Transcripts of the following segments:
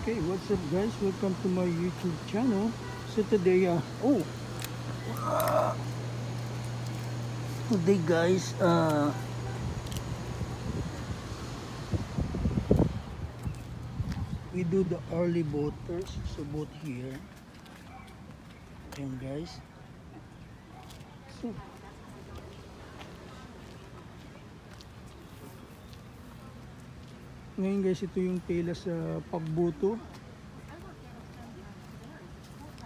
Okay, what's up guys? Welcome to my YouTube channel. So today, today guys, we do the early boaters. So boat here. Ayan guys. So, ngayon guys, ito yung pila sa pagbuto.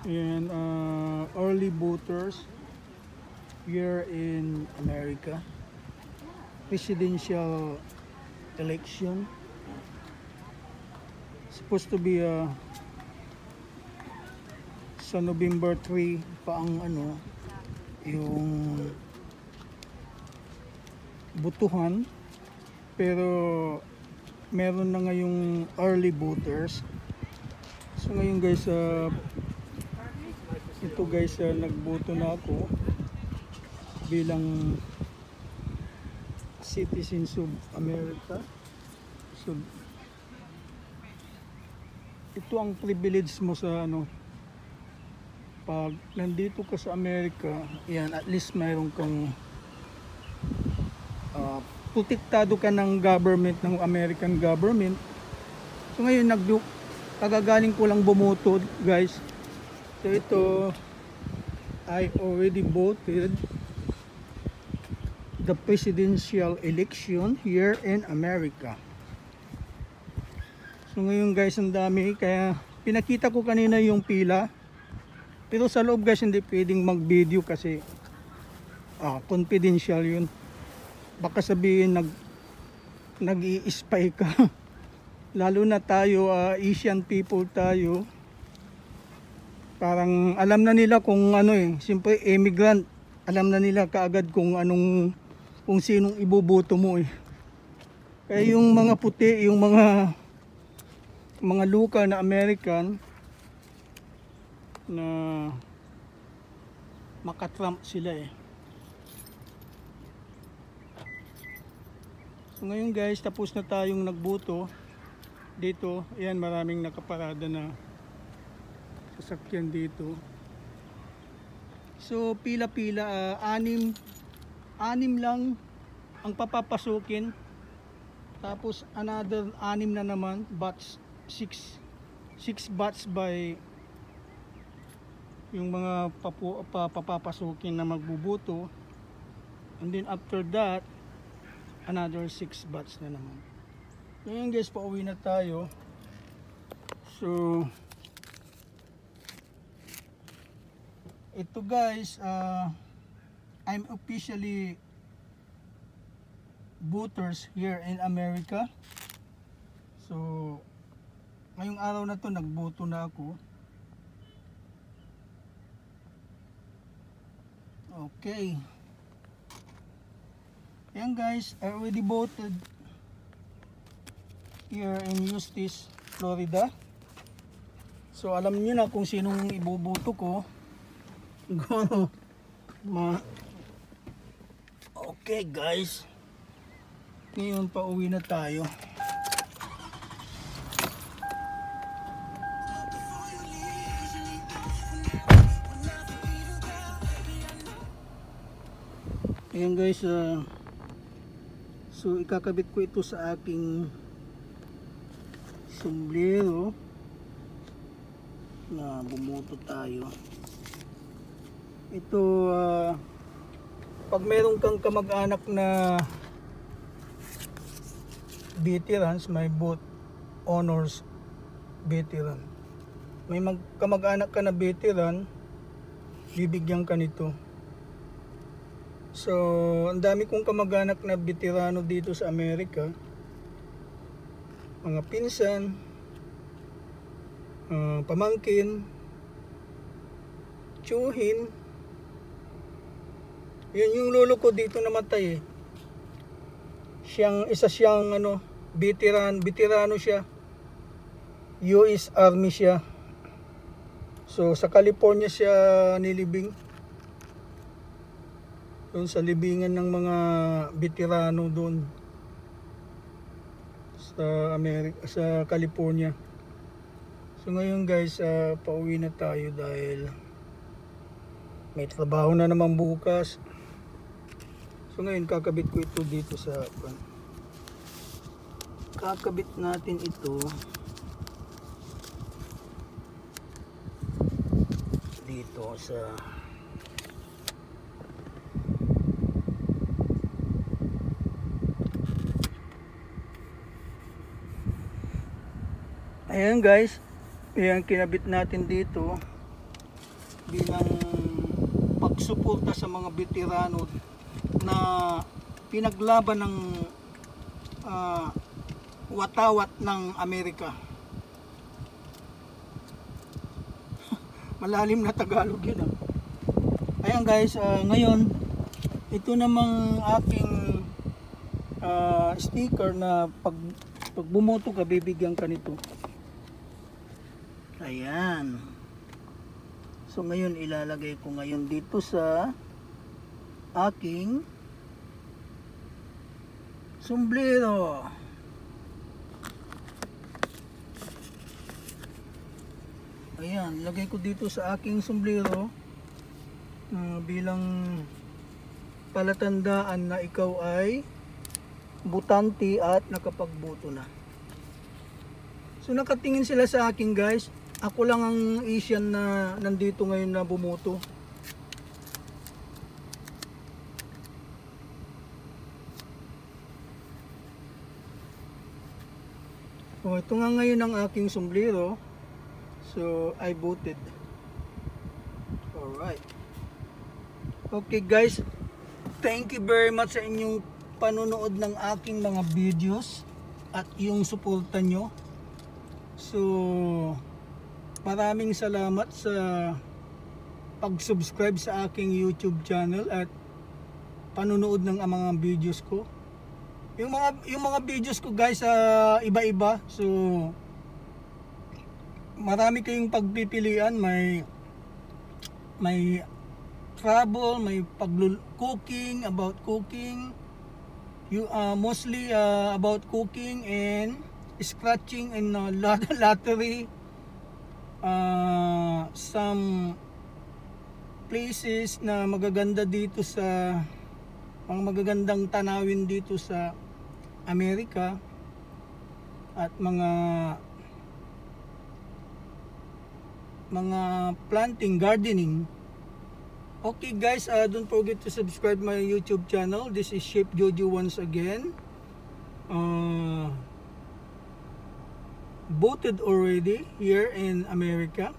And early boaters here in America. Presidential election. Supposed to be sa November 3 pa ang yung butuhan, pero meron na ngayong early voters. So ngayon guys, ito guys, nagboto na ako bilang citizens of America. So ito ang privilege mo sa pag nandito ka sa Amerika. Yan, at least mayroon kang protektado ka ng government, ng American government. So ngayon kagagaling ko lang bumoto guys. So ito, I already voted the presidential election here in America. So ngayon guys, ang dami, kaya pinakita ko kanina yung pila. Pero sa loob guys, hindi pwedeng mag-video kasi confidential yun. Baka sabihin nag-i-spy ka. Lalo na tayo, Asian people tayo. Parang alam na nila kung siyempre immigrant. Alam na nila kaagad kung sinong iboboto mo eh. Kaya yung mga puti, yung mga local na American na maka-Trump sila eh. So ngayon guys, tapos na tayong nagboto dito. Ayan, maraming nakaparada na sasakyan dito. So pila-pila, anim lang ang papapasukin. Tapos another 6 na naman, batch 6 batch by yung mga papapasukin na magbubuto. And then after that, another 6 batch na naman. Ngayon guys, pauwi na tayo. So ito guys, I'm officially voters here in America. So ngayong araw na to, nagboto na ako. Okay. Ayan guys, I already voted here in Eustis, Florida. So alam niyo na kung sinong iboboto ko. Okay guys, ngayon pauwi na tayo. Ayan guys, so ikakabit ko ito sa aking sombrero na bumoto tayo. Ito, pag meron kang kamag-anak na veterans, may both honors veteran. May kamag-anak ka na veteran, bibigyan ka nito. So, ang dami kong kamag-anak na veterano dito sa Amerika. Mga pinsan, pamangkin, tsuhin. Yan yung lolo ko dito namatay eh. Isa siyang veterano siya. US Army siya. So sa California siya nilibing. Doon sa libingan ng mga veterano doon sa Amerika, sa California. So ngayon guys, pauwi na tayo dahil may trabaho na naman bukas. So ngayon kakabit ko ito dito sa kakabit natin ito dito sa ayan guys, ayan kinabit natin dito bilang pagsuporta sa mga veterano na pinaglaban ng watawat ng Amerika. Malalim na Tagalog yun. Ayan guys, ngayon ito namang aking sticker na pag bumoto ka bibigyan ka nito. Ayan. So ngayon ilalagay ko ngayon dito sa aking sombrero. Ayan, lagay ko dito sa aking sombrero bilang palatandaan na ikaw ay butante at nakapagboto na. So nakatingin sila sa akin guys. Ako lang ang Asian na nandito ngayon na bumoto. So ito nga ngayon ang aking sombrero. So I voted. Alright. Okay guys, thank you very much sa inyong panonood ng aking mga videos at yung suporta nyo. So maraming salamat sa pag-subscribe sa aking YouTube channel at panonood ng mga videos ko. Yung mga videos ko guys, iba-iba. So marami kayong pagpipilian, may travel, may cooking, about cooking, mostly about cooking and scratching and lottery, some places na magaganda dito sa mga magagandang tanawin dito sa Amerika at mga planting, gardening. Okay guys, don't forget to subscribe my YouTube channel. This is Chef Jojo once again. Voted already here in America.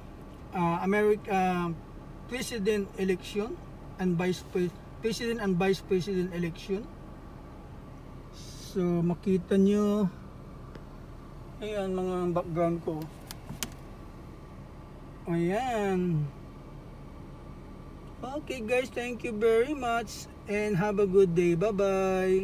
President election and President and Vice President election. So makita nyo, ayan mga background ko. Ayan. Okay guys, thank you very much and have a good day. Bye bye.